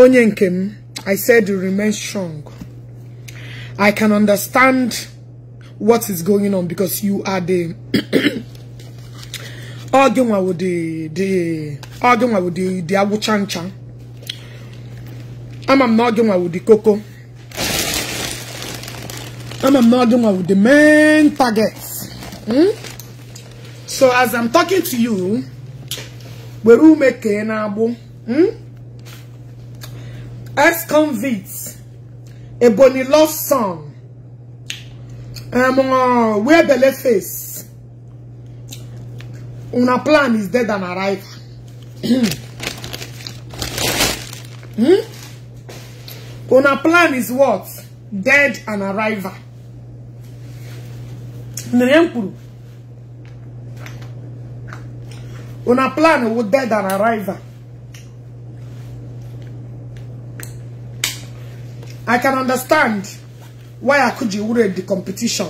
onye nkem, I said remain strong. I can understand what is going on because you are the arguing with the agwu chanchan. I'm not arguing with the cocoa. I'm not arguing with the main targets. So as I'm talking to you, we will make an abo. Ex-convicts, a bonny lost son. Where belly face. Una plan is dead and arrive. Una plan is what? Dead and arrival. Una plan with dead and arrival. I can understand why I could you read the competition.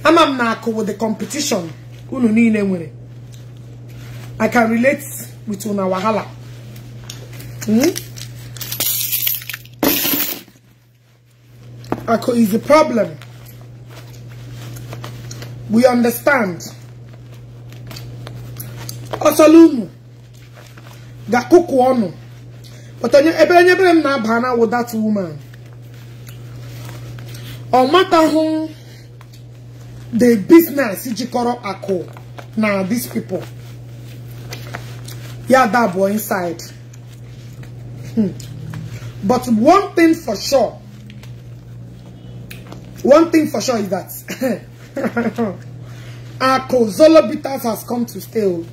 I'm not with the competition. I can relate with una wahala. Is the problem. We understand. Osalunu. Gakuku ono. But I'm not bana with that woman. Or matter who the business Ijikoro Ako. Now these people. Yeah, that boy inside. But one thing for sure. One thing for sure is that Ako Zolobitas has come to stay.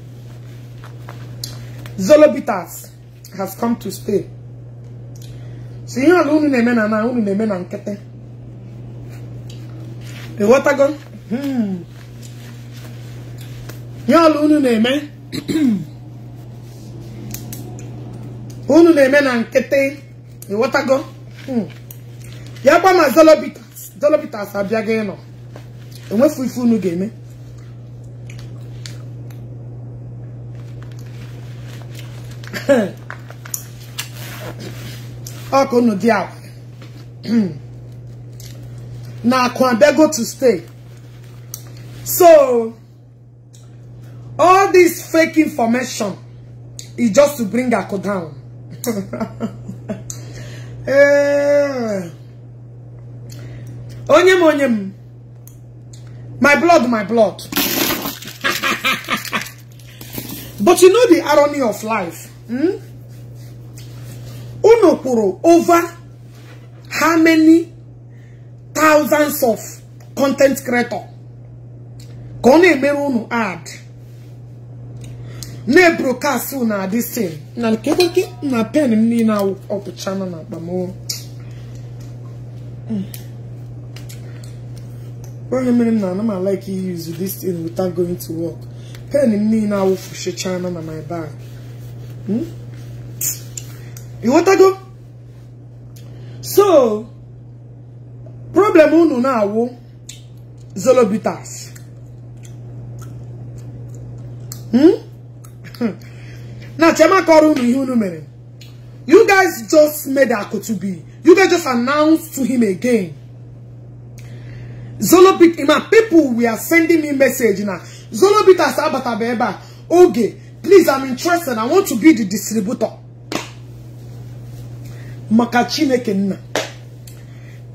Zolobitas has come to stay. So you know unu neme na unu neme na nkete. The water gun. You know unu neme. Unu neme na nkete. The water gun. Yaba ma Zolobitas. Zolobitas abiage no. Enwe fufu unu game. Ako no dia. Na go to stay. So all this fake information is just to bring Ako down. Onyem. My blood. But you know the irony of life. Unopuro over how many thousands of content creators? Kone meru ad. Ne broadcast na this thing. Na keke na pen ni na up channel na bamo. I'm like you use this thing without going to work. Pen me now for channel na my bag. You want to go? So problem unu na wo Zolobitas. Now chema koru nu ihunu mere. You guys just made Ako to be. You guys just announced to him again. Zolobit, people we are sending me message now. Zolobitas abata beba. Okay, please, I'm interested. I want to be the distributor. Makachine kenna.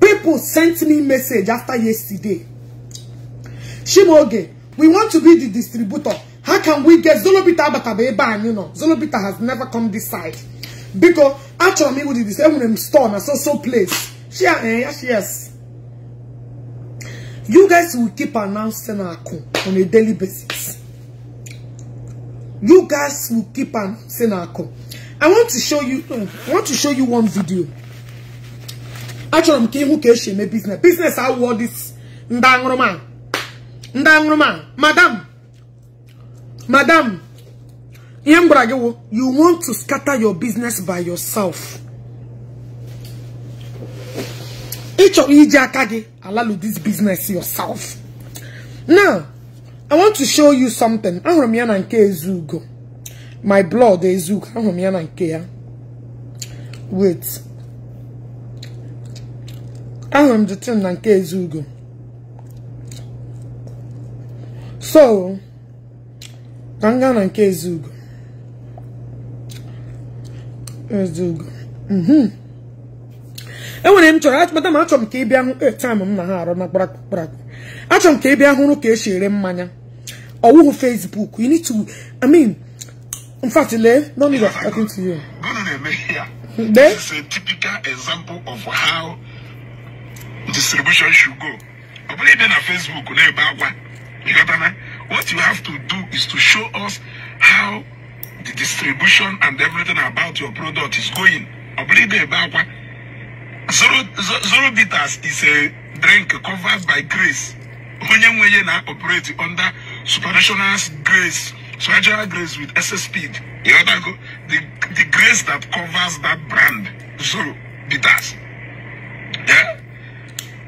People sent me message after yesterday. Shimoge, we want to be the distributor. How can we get Zolobita abata beba? You know, Zolobita has never come this side because actually we did the same store na so place. Yes. You guys will keep announcing Ako on a daily basis. You guys will keep announcing Ako. I want to show you one video. Actually, I'm who can my business. Business I want this Ndangroma. Madam. You want to scatter your business by yourself. Each of you allow this business yourself. Now, I want to show you something. my blood ezugo. Ahụ m ya na nke ya. Wait. Ahụ m the na nke ezugo. So, kanga na nke ezugo. Ezugo. Enwere m chọrọ achọpụta ma achọrọ m ka ị bịa hụ time m na ha arụ na kparakparak. Achọrọ m ka ị bịa hụrụ ka esi ere mmanya. Ọwụhụ Facebook. You need to, I mean, in fact, no need of talking to you. This is a typical example of how distribution should go. What you have to do is to show us how the distribution and everything about your product is going. Zero bitters is a drink covered by grace. Operate under supernatural grace, supernatural grace with excess speed. The grace that covers that brand, Zero bitters, yeah,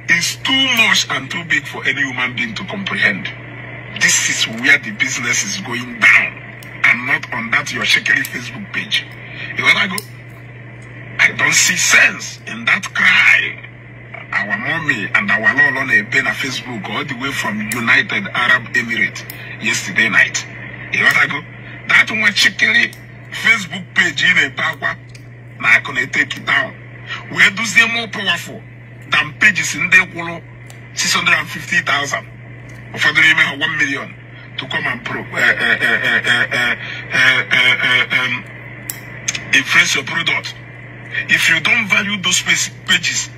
is too much and too big for any human being to comprehend. This is where the business is going down, and not on that your shakily Facebook page. I don't see sense in that cry. Our mommy and our Lord on a pen on Facebook all the way from United Arab Emirates yesterday night. That one shakily Facebook page in a power. Now I can take it down. Where do they more powerful than pages in the world? 650,000 for the remaining 1 million to come and influence your product. If you don't value those pages,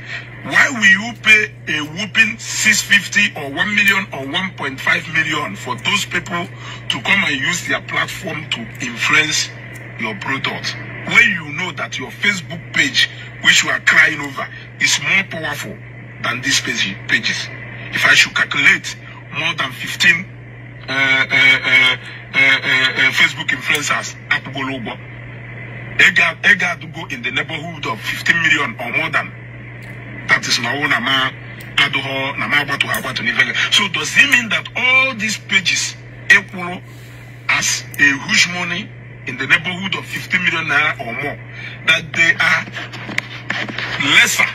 why will you pay a whooping 650 or 1 million or 1.5 million for those people to come and use their platform to influence your product? When you know that your Facebook page, which you are crying over, is more powerful than these pages. If I should calculate more than 15 Facebook influencers, Ega to go in the neighborhood of 15 million or more than. That is now Nama Adoho, Nama to have to live. So does it mean that all these pages equal as a huge money in the neighborhood of 50 million naira or more, that they are lesser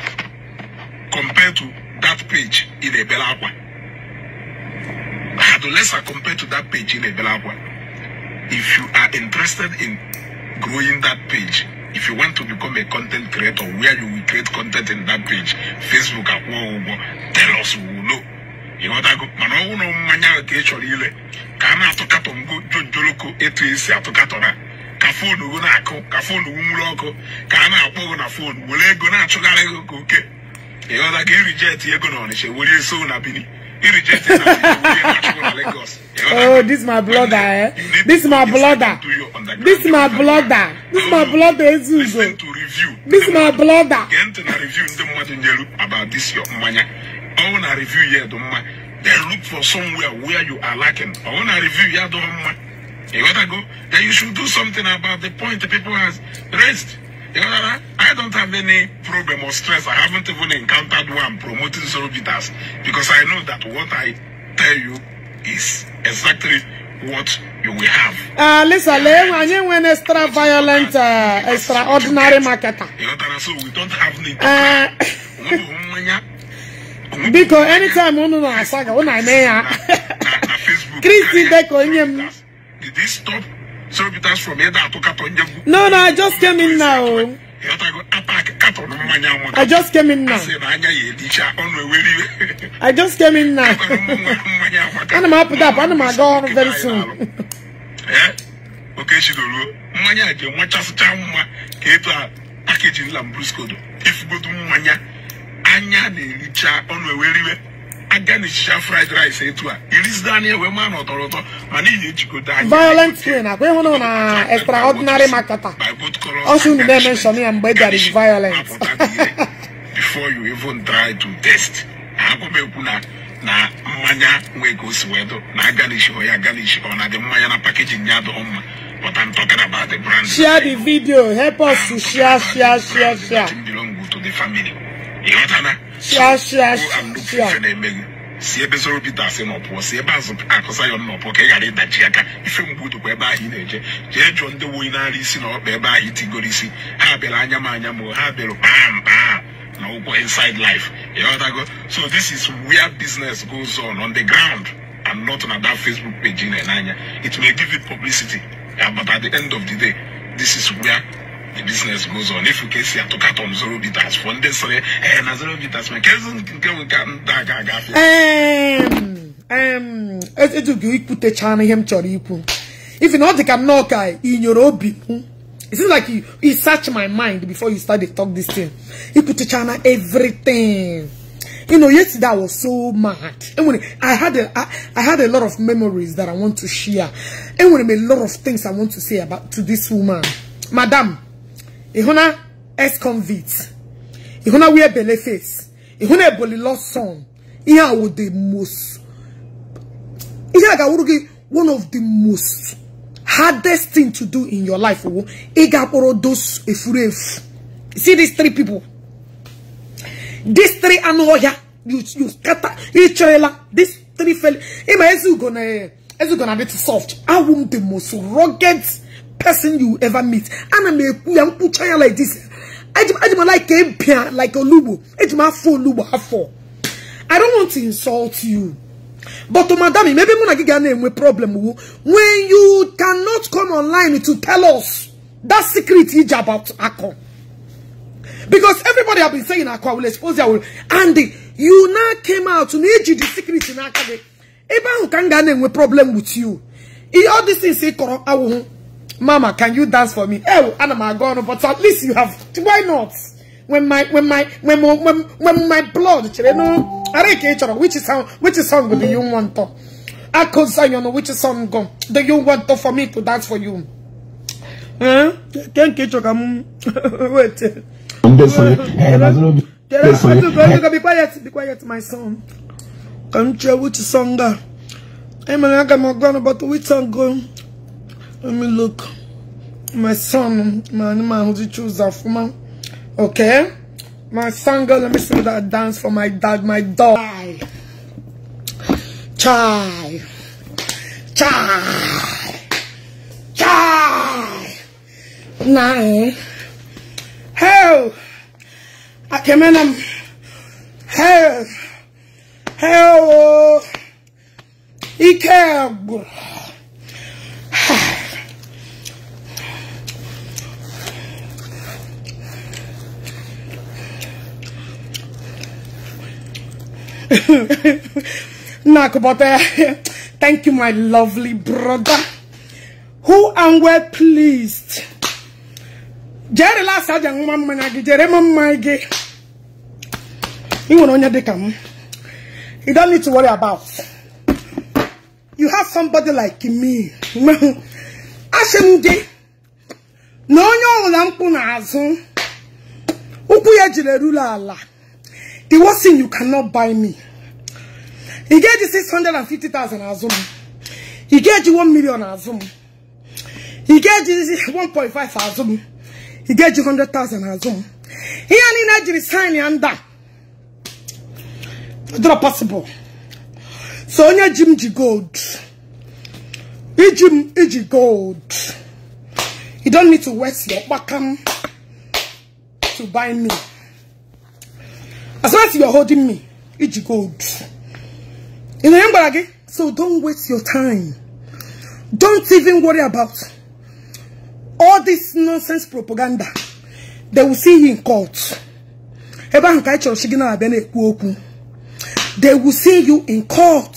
compared to that page in a Belagua? Lesser compared to that page in a Belagua. If you are interested in growing that page, if you want to become a content creator where you will create content in that page, Facebook, tell us who will know. You want to go, Mano, no mania, actually, Kana to Katongo, Joloko, Etris, Atokatona, Kafon, Unako, Kafon, Umuloko, Kana, Pogona phone, will go naturally okay. You want to reject Yagon, will you soon have been? Oh, this is my brother, eh? This is my brother. This is my brother. This is my brother. Listen to review. This is my brother. Get to review about this your money. I want to review here, then look for somewhere where you are lacking. I want to review here, you want to go? Then you should do something about the point the people has raised. I don't have any problem or stress. I haven't even encountered one promoting zero bitters because I know that what I tell you is exactly what you will have. Listen, when extra violent, extraordinary marketer. So we don't have need. Because anytime I saga, when I may, did this stop? So because from here to no, I just came in now. I just came in now. I just came in now. And I'm up and I'm going very soon. Okay, she do. Manya, you want us to package in Lambrusco. If you go to Manya, Anya, the Richa on the way. Again, it's fried rice. It is done here. Man or Toronto. Violent skin. I don't know extraordinary marketer. Also, they mention me and there is violence. Before you even try to test, I go back na manya we go swedo na garnish or ya garnish or na the manya packaging ya do home. But I'm talking about the brand. Share the video. Help us to share. Belong to the family. You know, share. si ebe zoro bita se no po si ebe azu akosa yo no po ke gari da jiaka ife mbudu ko ebe ahi na-eje je jo nde wo ina ri si na okpa ebe ahi tigorisi ha bela anya mo ha belo bam na ugo inside life so this is where business goes on the ground and not on that Facebook page in Nanya. It may give it publicity, but at the end of the day, this is where the business goes on. If you can see a cut on zero bitters, one day sorry, and zero bitters, my cousin can put the channel him choripu. If you know they can knock in your obi, it seems like you search my mind before you start to talk this thing. You put the channel everything. You know, yesterday I was so mad. And when I had a lot of memories that I want to share. And when a lot of things I want to say to this woman. Madam, ihuna ex-convict. Ihuna wear belly face. Ihuna eboli lost son. Iha was the most. Iha one of the most hardest thing to do in your life. Iga those efuref. See these three people. These three anoya, you scatter each other. These three fell. As you gonna be soft. I want the most rugged person you ever meet. And I'm a young puchaya like this. I like a pia like a lubo. It's my full lubo half. I don't want to insult you. But to madam, maybe muna giga name with problem when you cannot come online to tell us that secret is about Akon. Because everybody have been saying Akwa will expose you. And you now came out to need you the secret in Akade. Eba who can get a problem with you. All these things say, Mama, can you dance for me? Oh, and I'm gone, but at least you have. Why not? When my blood, which is song with the young one to? I consign you know which song go. The young one to for me to dance for you. Huh? Can't get your wait. Be quiet, my son. Come tell which song go. I'm gonna about which song go. Let me look. My son, my man who's choose that man. Okay? My son go, let me see that dance for my dad, my dog. Chai. Nine. Hell, I came in them. Hell, he can't. Thank you, my lovely brother, who am well pleased. Jerry last young woman, you don't need to worry about. You have somebody like me. Ashemde. No, the worst thing you cannot buy me. He gave you 650,000 azum. He gave you 1 million azum. He gave you 1.5 azum. He gave you 100,000 azum. He only Nigeria sign and that. It's not possible. So on your Jim gold. Iji gold. You don't need to waste your backham to buy me. As long as you are holding me, Iji gold. You know again? So don't waste your time. Don't even worry about all this nonsense propaganda. They will see you in court. They will see you in court.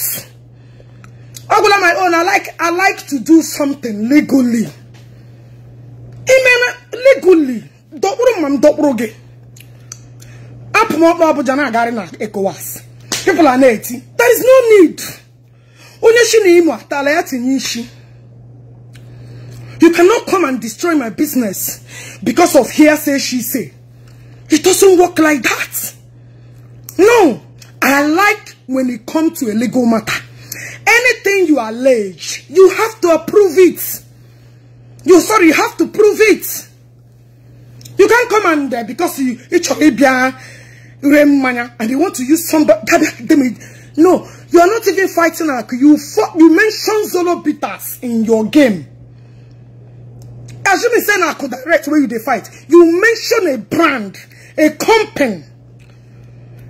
My own, I like to do something legally. Legally. People are native. There is no need. You cannot come and destroy my business because of hearsay, she say. It doesn't work like that. No. I like when it comes to a legal matter. Anything you allege, you have to approve it. You have to prove it. You can't come and because it's your and they want to use somebody. No, you are not even fighting Aku. You mention Zolo bitters in your game. As you say Aku direct where you they fight. You mention a brand, a company.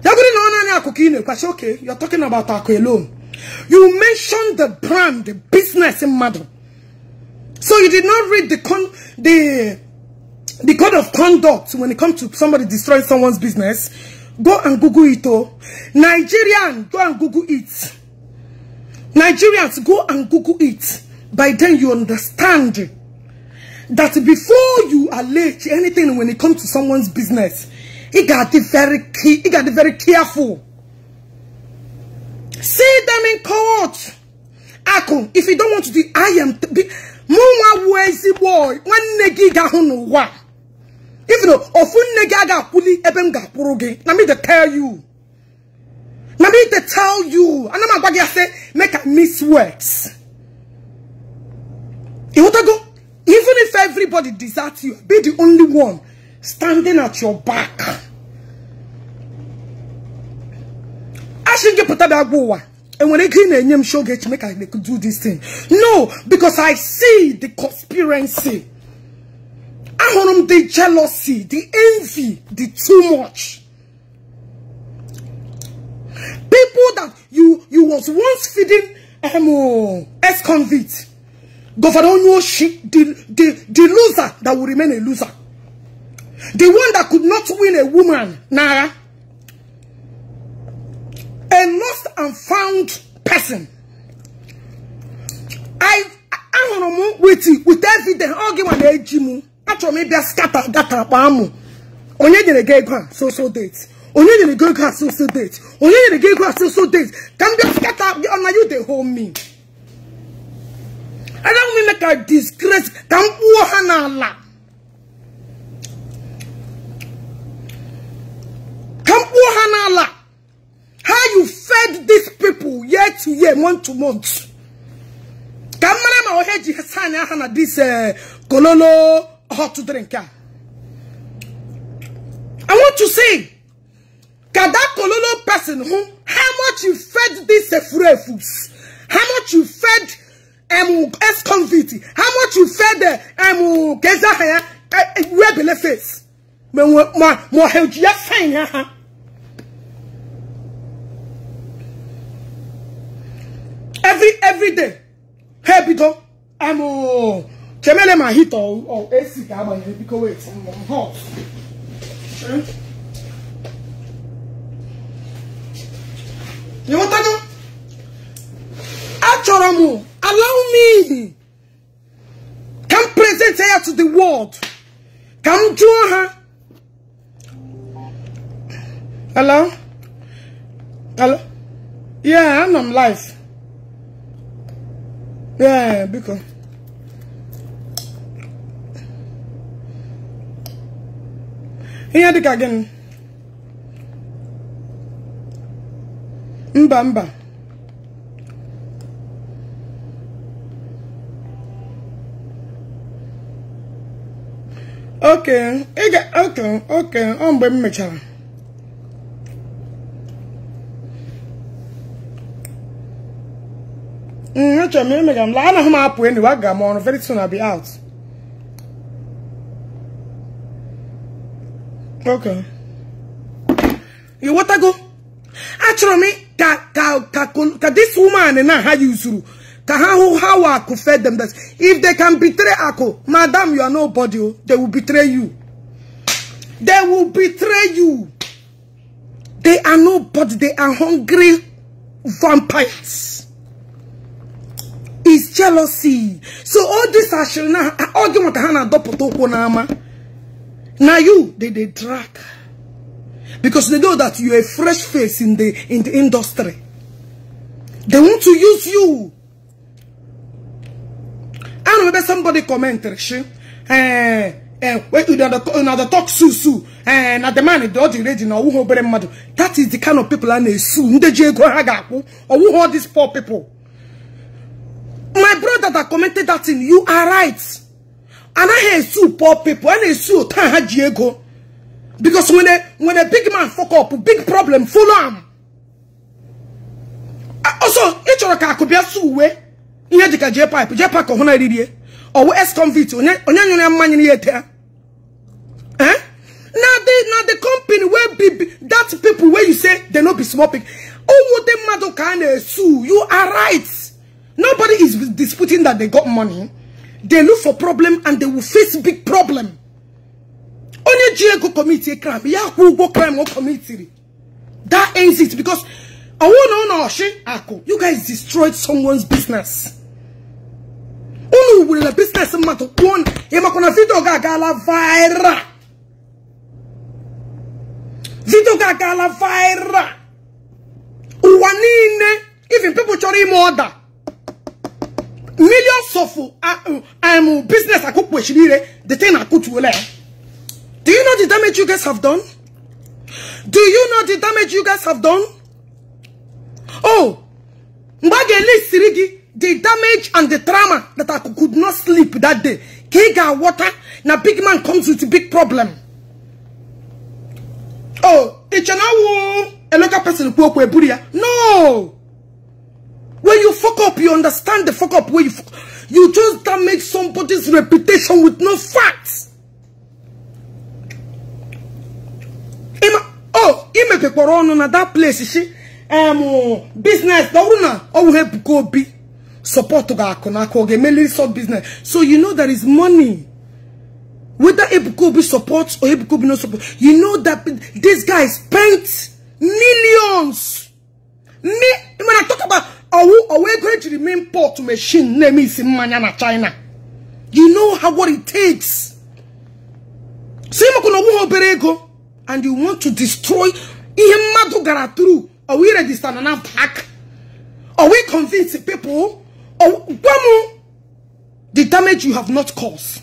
Okay, you're talking about Aku alone. You mentioned the brand, the business in Madu. So you did not read the code of conduct when it comes to somebody destroying someone's business. Go and Google it. Oh. Nigerian, go and Google it. Nigerians, go and Google it. By then you understand that before you allege anything when it comes to someone's business, you got to be very careful. See them in court. Ako, if you don't want to do, I am Muma wezi boy, one negi ga hunu wa. If you know, ofun negi ga puli eben ga purugi. Na me to tell you. Na me to tell you. And I'm about to say, make a miss words. You want to go? Even if everybody deserts you, be the only one standing at your back. I should get put that agwu. And when they clean a name show get to make they could do this thing. No, because I see the conspiracy. I want the jealousy, the envy, the too much. People that you was once feeding ex-convict. Governor shit, the loser that will remain a loser. The one that could not win a woman, Nara. A lost and found person. I want to with evidence. I'll give an ejimu. Actually, maybe a scatter data pamu. Onye the gay grass so date. Onye the gay grass so date. Onye the gay grass so date. Can be scatter on you they hold me. I don't mean like a disgrace. Can Omenala. Can Omenala. How you fed these people year to year, month to month. Kamara Ogechi Okeke this kololo hot to drink. I want to say, that kololo person who how much you fed these fools, how much you fed ex-convict, how much you fed Keza rebel face. More help you fine. Every day, hey, because I'm Kemele my hit or AC because wait, I'm hot. You want to know? Achoramu, allow me. Come present her to the world. Come join her. Hello? Hello? Yeah, I'm live. Yeah, because here the again. Mba. Okay. Okay. Mechara. Very soon I'll be out. Okay. You want to go? Actually, this woman and how you through. How I could feed them that if they can betray Ako, madam, you are nobody. They will betray you. They will betray you. They are nobody. They are hungry vampires. It's jealousy. So all this actually now argument now you they drag because they know that you're a fresh face in the industry. They want to use you. I remember somebody commented, wait, another talk susu, and at the man, the other lady, that is the kind of people I sue. Or who are these poor people? My brother that commented that thing, you are right. And I sue poor people, and I sue Diego. Because when a big man fuck up, big problem, full arm. Also, each of a could be a suwe. Here the J-pipe, or Honor, or ex-convict, or money yet. Eh? Now the company where be that people where you say they not be smoking. Oh, what them mother can sue. You are right. Nobody is disputing that they got money. They look for problem and they will face big problem. Only Diego commit a crime. Yeah, who go crime or committee. That ends it because I won't know you guys destroyed someone's business. Unu will a business matter one. Emakona video gagala viral. Video gagala viral. Uwanine. Even people chori order. Millions of business I could push the thing I could to. Do you know the damage you guys have done? Do you know the damage you guys have done? Oh, the damage and the trauma that I could not sleep that day. Kega water, now big man comes with a big problem. Oh, it's a local person who no. When you fuck up, you understand the fuck up. Where you just damage somebody's reputation with no facts. Ime pe korono na that place she business the owner oh help go be support to ga akona ko ge meli so business, so you know there is money whether Ebuko be support or Ebuko be no support. You know that this guy spent millions. When I talk about we're going to remain port machine name is in Manyana China, you know how what it takes. And you want to destroy are we register and pack? Are we convincing people? Or the damage you have not caused?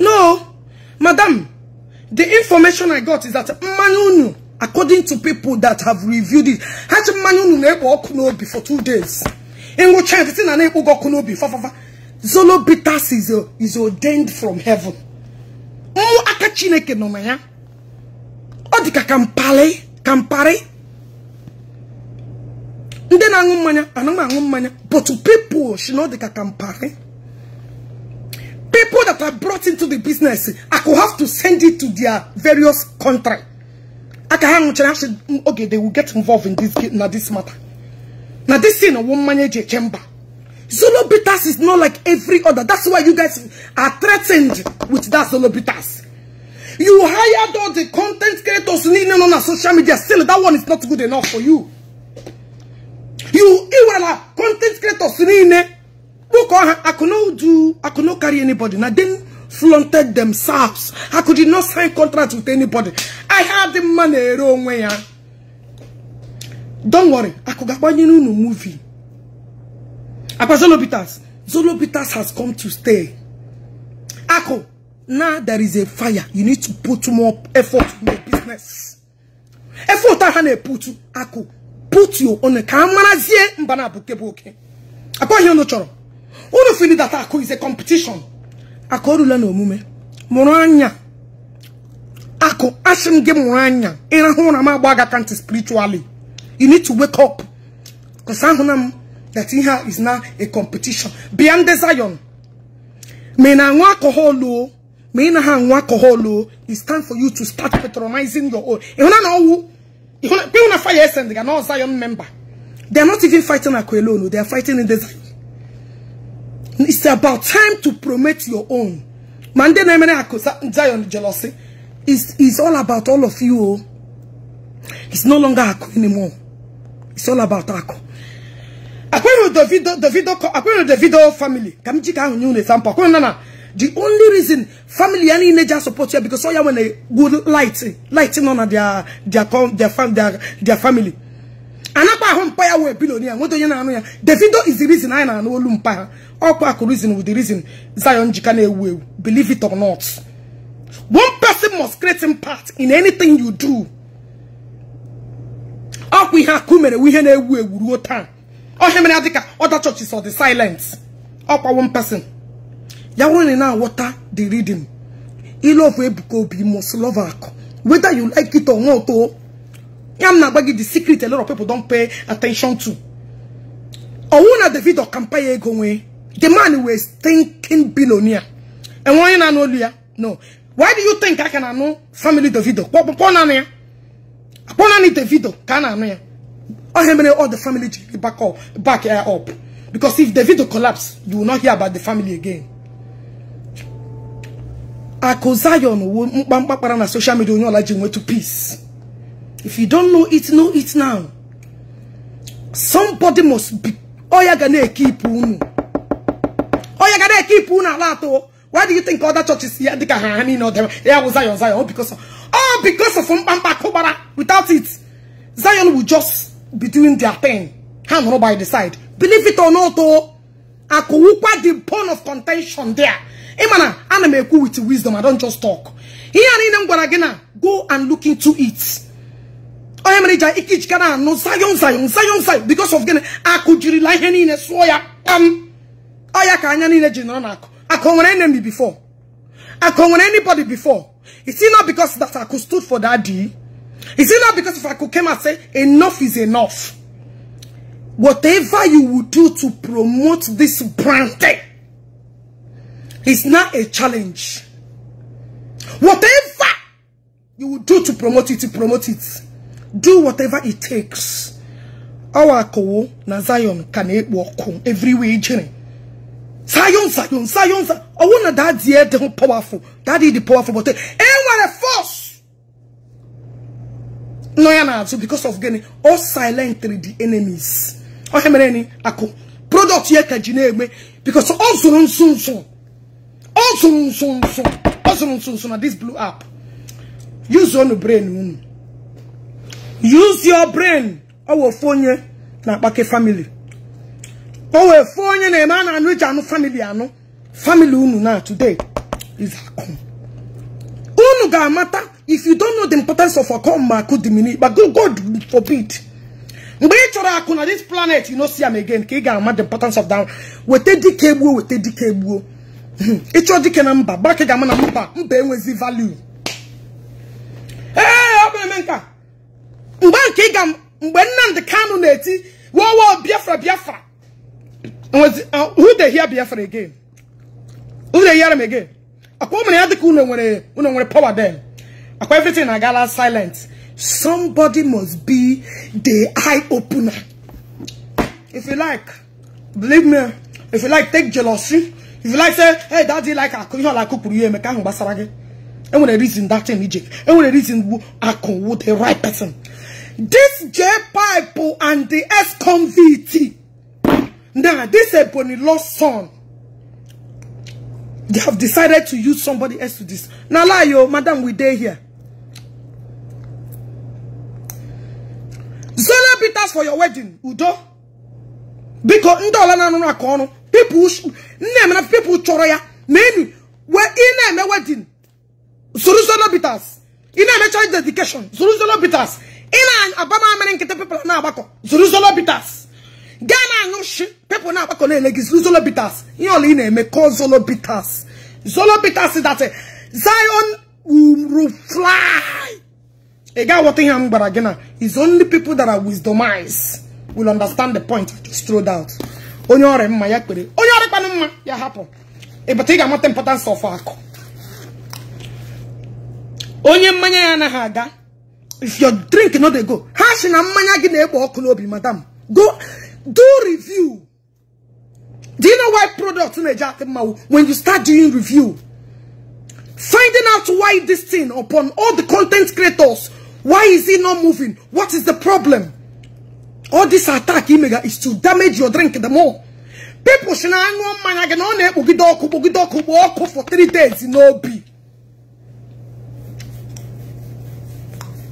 No, madam. The information I got is that Manunu, according to people that have reviewed it, had Manunu for 2 days. In which Zolo Bitas is ordained from heaven. Akachineke no maya. Odika kampare. Ndena ngumanya, but to people she know the kampare. People that are brought into the business, I could have to send it to their various country. Okay, they will get involved in this matter. Now this thing, one manage chamber. Zolo Bitas is not like every other. That's why you guys are threatened with that Zolo Bitas. You hired all the content creators on social media. Still, that one is not good enough for you. You were content creators. I could not carry anybody. And I didn't flaunted themselves. I could not sign contracts with anybody. I had the money wrong way. Don't worry. I could get you no movie. Apa Zolo Bitas. Zolo Bitas has come to stay. Ako, now there is a fire. You need to put more effort in your business. Effort I have put to Ako. Put you on a camera. Mbana buke. Ako here no choro. Who don't feel that Ako is a competition? Ako rula no mume. Moranya. Ako ashim ge moranya. Ina hona ma baga kanti spiritually. You need to wake up. Because that here is now a competition. Beyond the Zion. It's time for you to start patronizing your own. People fire they are not Zion member. They are not even fighting Akwelonu. They are fighting in the Zion. It's about time to promote your own. Zion jealousy is all about all of you. It's no longer Akko anymore. It's all about Akko. The video family. The only reason family any nature support you because all you when they good lighting on their family. Anapa umpire we billionaire. The video is the reason I know umpire. All reason with the reason Zion Jikane will believe it or not. One person must create some part in anything you do. All we have kumere we have a time. Other churches or the silence. Up one person. You want now water the reading. You love Ebuko be most love Whether you like it or not, I'm not going the secret a lot of people don't pay attention to. Or one of the video campaign going, the man was thinking billionaire. And why not know? No. Why do you think I can know family the video? Upon the video, can I know? I have all the family back up. Because if the video collapse, you will not hear about the family again. Zion on social media way to peace. If you don't know it now. Somebody must be. Oh, you're gonna keep on. Oh, you're gonna keep on a lot. Why do you think other churches here? They can know them. Yeah, Zion. Because of without it, Zion will just be doing their thing. Hand by the side. Believe it or not, the bone of contention there. Emana, I'm with wisdom. I don't just talk. Here and go and look into it. I am no Zion. Because of I could rely in a soya. I can't need a general. I can't want enemy before. I can't want anybody before. Is it not because that I could stood for that day? Is it not because if I could come and say enough is enough? Whatever you would do to promote this brand, it's not a challenge. Whatever you would do to promote it. Do whatever it takes. Our ko na Zion can walk every way journey. Zion. I want that the powerful. That is the powerful, but anyone a force. No, you're because of getting all silently the enemies. Oh, how many ako product here can you because also soon. This blew up. Use your brain. Use your brain. Our phone na back family. Our phone na man and which are no family ano. Family unu now today is akon. Unu ga matter if you don't know the importance of akon could diminish, but God forbid. On this planet, you know, see them again. Can the importance of that? With the decay, it's your decay number. Back again, number. With the value. Hey, Omenala. Mbankigam. When the canoneti. Wow, Biafra. Who they hear Biafra again? Who they hear him again? A woman had the cool when power them. Everything I got silent. Somebody must be the eye opener. If you like, believe me, if you like, take jealousy. If you like, say, hey, daddy, like, I can't like okpu you make basarage. And when I reason that in Egypt, and when I reason I can with the right person. This J Pipe and the S-Convt. Now, this is Bonnie lost son. They have decided to use somebody else to this. Now, lie, yo, madam, we day here. Zona bitters for your wedding, Udo. Because people choroya. Many were in a wedding. Zona bitters. In a church dedication. Zona bitters. In an Abama man get people now bako. Zona bitters. Ghana no shit. People now bako like Zona bitters. You only in a call Zona bitters. Zona bitters is that Zion will fly. Again, what I'm but again, it's only people that are wisdomized will understand the point I just throw out. Onyore mma ya kpere. Onyore kpanu mma ya happen. But take amount importance of alcohol. Onye mmanya ya na haga. If your drink no dey go, hash na mmanya gi na egbo oku n'obi, madam. Go do review. Do you know why products na ejate mma when you start doing review? Finding out why this thing upon all the content creators. Why is it not moving? What is the problem? All this attack is to damage your drink the more. People should not know for 3 days in OB.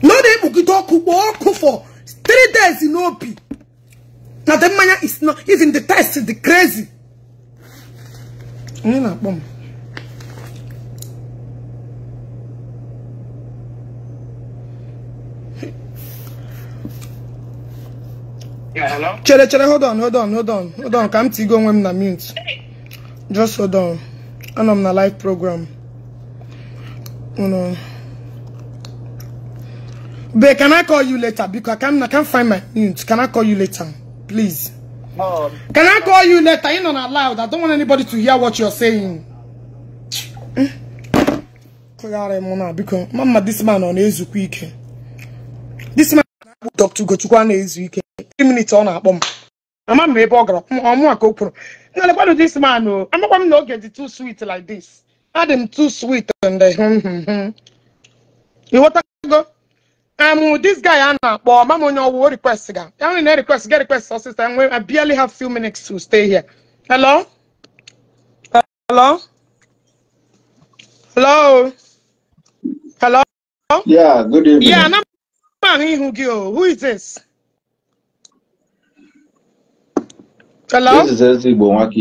No, they for 3 days in OB. Now the mania is not even the test is the crazy. Yeah, hello? Chere, hold on. Come to go when I'm mute. Just hold on. And I'm in a live program. Babe, can I call you later? Because I can't find my news. Can I call you later? Please. Can I call you later? You're not allowed. I don't want anybody to hear what you're saying. Because Mama, this man on his week. This man talk to go to one his week. 3 minutes on a bomb. I'm a maybe this man. I'm not going to get it too sweet like this. Add them too sweet and you want to go? This guy Anna, but Mama no request again. I only request, get request, sister. I barely have few minutes to stay here. Hello? Hello? Hello? Hello? Yeah, good evening. Yeah, who is this? Hello? This is Igbo Land.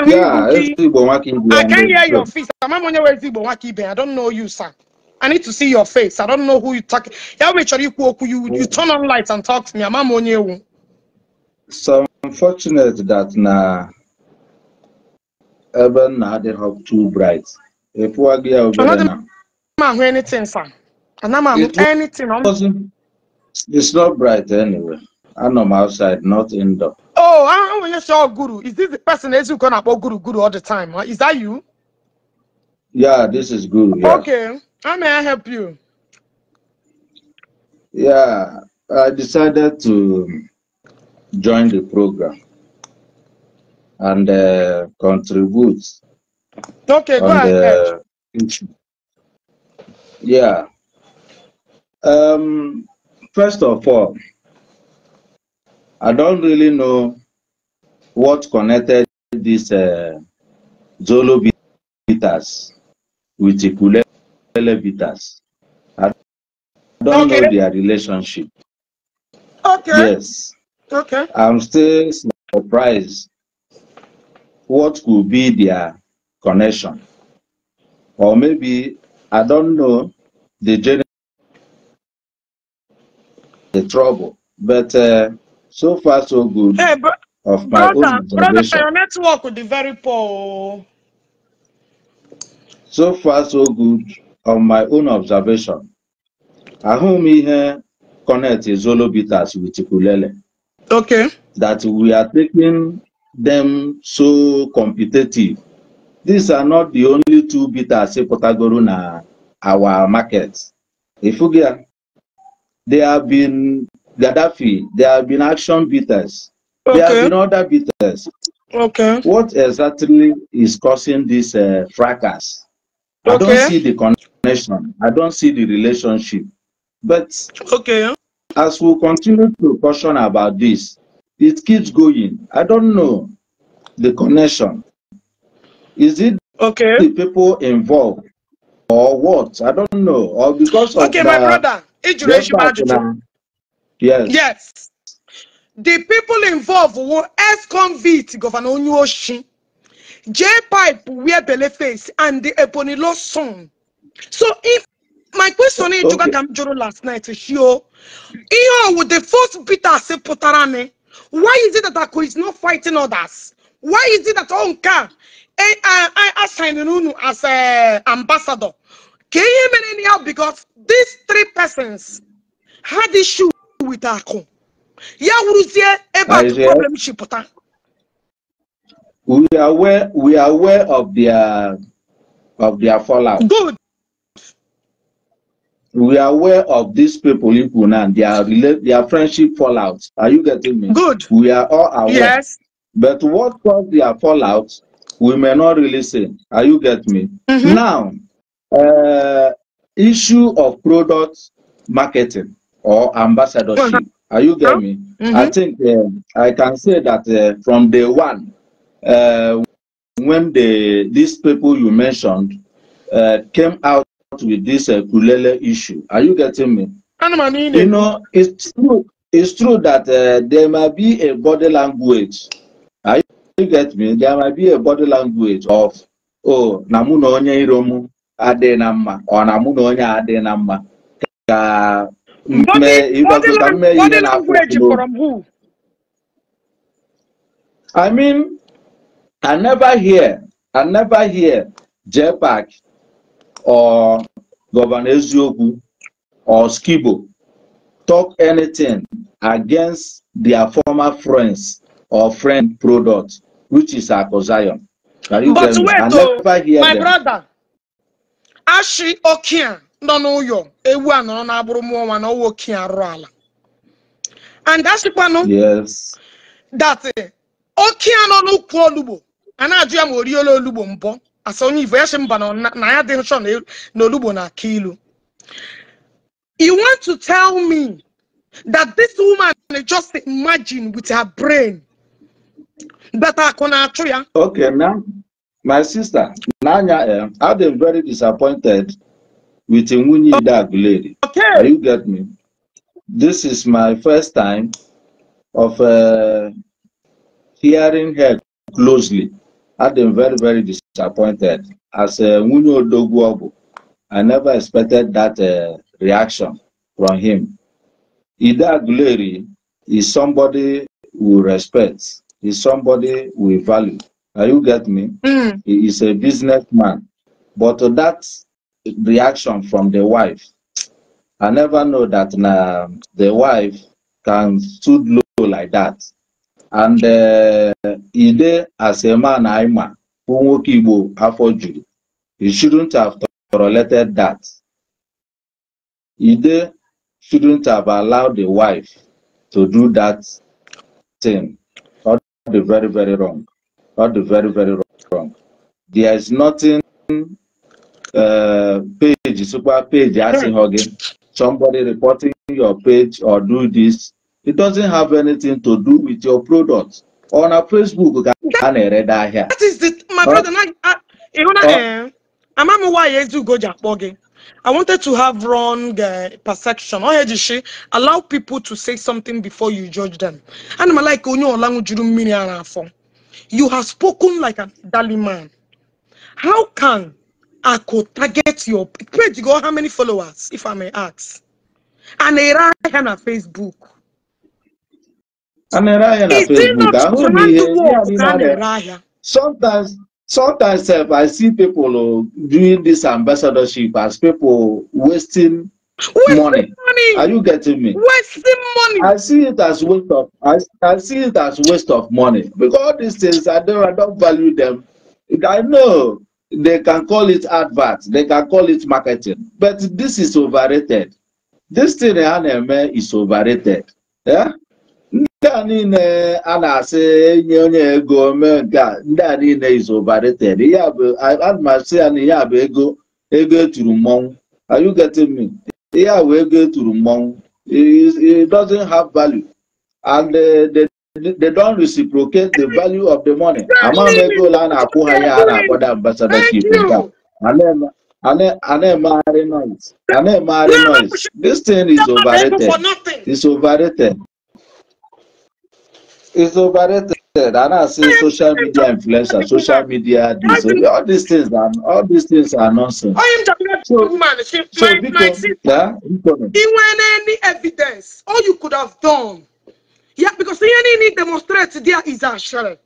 Yeah, Igbo Land. I can't hear your face. I don't know you, sir. I need to see your face. I don't know who you talk. You turn on lights and talk to me. I'm on you. So unfortunate that na even na they have too bright. If we are over now. I'm anything, sir. And I'm anything. It's not bright anyway. I'm outside, not indoor. Oh, I'm just your guru. Is this the person who's gonna go guru all the time? Is that you? Yeah, this is good. Yeah. Okay. How may I help you? Yeah, I decided to join the program and contribute. Okay, go ahead. Yeah. First of all, I don't really know what connected these Zolo bitters with the Kulele bitters. I don't know their relationship. Okay. Yes. Okay. I'm still surprised what could be their connection. Or maybe, I don't know the trouble. But so far so good. Hey, of my own observation. Your network would be very poor. So far so good of my own observation. Ahumi here connect Zolo bitters with Kulele. Okay. That we are taking them so competitive. These are not the only two bitters Potagoro na our markets. If we get, there have been Gaddafi, there have been action bitters, okay. There have been other bitters. Okay. What exactly is causing this fracas? Okay. I don't see the connection. I don't see the relationship. But okay, as we continue to caution about this, it keeps going. I don't know the connection. Is it okay. the people involved or what? I don't know. Or because of okay, my brother. Yes. Yes. The people involved were ex-convict Governor Onyoshi, J-Pipe wear belle face, and the Eponilo son. So if my question is okay. Juro last night to show with the first bitter se potarane, why is it that Aku is not fighting others? Why is it that Onka I assign Nunu as an ambassador? Can you hear me anyhow? Because these three persons had issue with Aku. Yeah, about the problem she put on. We are aware of their fallout. Good. We are aware of these people in Punan, their friendship fallout. Are you getting me? Good. We are all aware. Yes. But what caused their fallout, we may not really say. Are you getting me? Mm-hmm. Now, issue of product marketing or ambassadorship. Are you getting me? Mm-hmm. I think I can say that from day one, when these people you mentioned came out with this Kulele issue. Are you getting me? You know, it's true that there might be a body language. Are you get me? There might be a body language of namuno onye iromu ade namma or namuno onye ade namma. Body language from who? I mean, I never hear JPAC or Governor Isiagu or Skibo talk anything against their former friends or friend product, which is Zion. Can you But get me? wait, I never hear my them. brother, Ashi Okia, no know you, Ewan on Abrumo and Owokia Rala. And that's the one, Yes. that Okia no Lubo, and I jam Oriolo Lubombo, as only version banon, Naya Denshon, no Lubona Kilo. You want to tell me that this woman just imagine with her brain that I can. Okay, now, my sister, Nanya, I've been very disappointed with Nwunye Aguleri. Okay. Are you get me? This is my first time of hearing her closely. I've been very, very disappointed. As Nwunye Odogwu, I never expected that reaction from him. Ida Aguleri is somebody we respect, is somebody we value. Are you get me? He is a businessman. But that reaction from the wife, I never know that the wife can stood low like that. And Ide, as a man, Igbo, he shouldn't have tolerated that. Ide shouldn't have allowed the wife to do that thing. Not the very, very wrong. Not the very, very wrong. There is nothing super page asking again. Somebody reporting your page or do this. It doesn't have anything to do with your product. On a Facebook, That is the my brother. I wanted to have wrong perception. Allow people to say something before you judge them. And I'm like, you have spoken like a Dali man. How can I could target your page? You go how many followers, if I may ask? And a right on Facebook. Sometimes I see people doing this ambassadorship as people wasting money. Are you getting me? Wasting money. I see it as waste of I see it as waste of money because all these things I don't value them. I know they can call it adverts, they can call it marketing, but this is overrated. This thing is overrated. Yeah. Is overrated. Are you getting me? It doesn't have value, and they don't reciprocate the value of the money. This thing is overrated. It's overrated. It's overrated. And I see social media influencers, social media, all these things are nonsense. Even any evidence, all you could have done. Yeah, because any need demonstrate there is a share.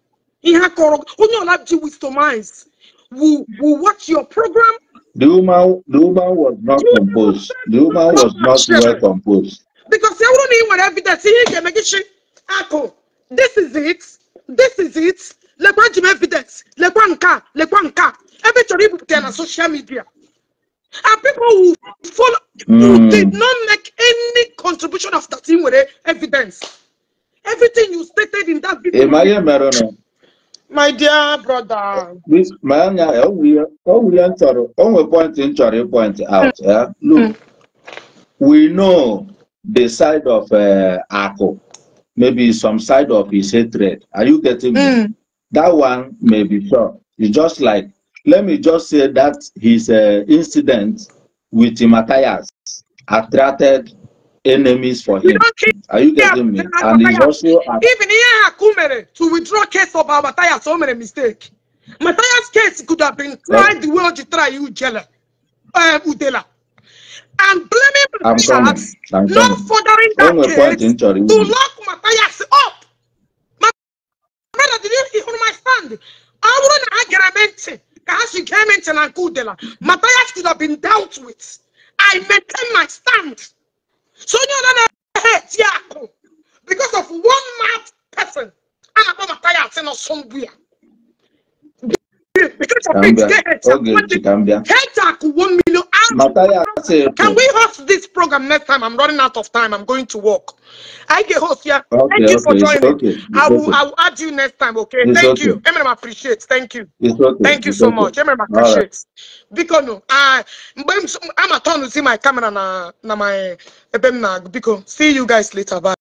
In her only like to wisdomize. Will watch your program. The woman was not composed. The woman was not well composed. Because you don't need what evidence. He can make it. This is it. This is it. Le quantum evidence. Le quanka. Everybody put on social media. And people who follow who did not make any contribution of that thing with evidence. Everything you stated in that video. My dear brother. Point out. Yeah? Look, we know the side of Ako. Maybe some side of his hatred. Are you getting me? That one may be sure. It's just like, let me just say that his incident with Matthias attracted enemies for him. Are you getting me? And he's also even here to withdraw case of Matthias, so many mistake. Matthias' case could have been tried the way you try Udela. And blaming Matthias, not furthering that case to lock Matthias up. My brother, did you understand? I wouldn't agreement. Matthias could have been dealt with. I maintain my stand. So you don't hate because of one mad person. I'm about to tell you somewhere. Because of it, 1 million. Can we host this program next time? I'm running out of time. I'm going to work. I get host here. Thank you for joining. I will add you next time. Okay. Thank you. I appreciate. Thank you. Thank you so much. I appreciate. Because no, I'm a turn to see my camera na my because see you guys later. Bye.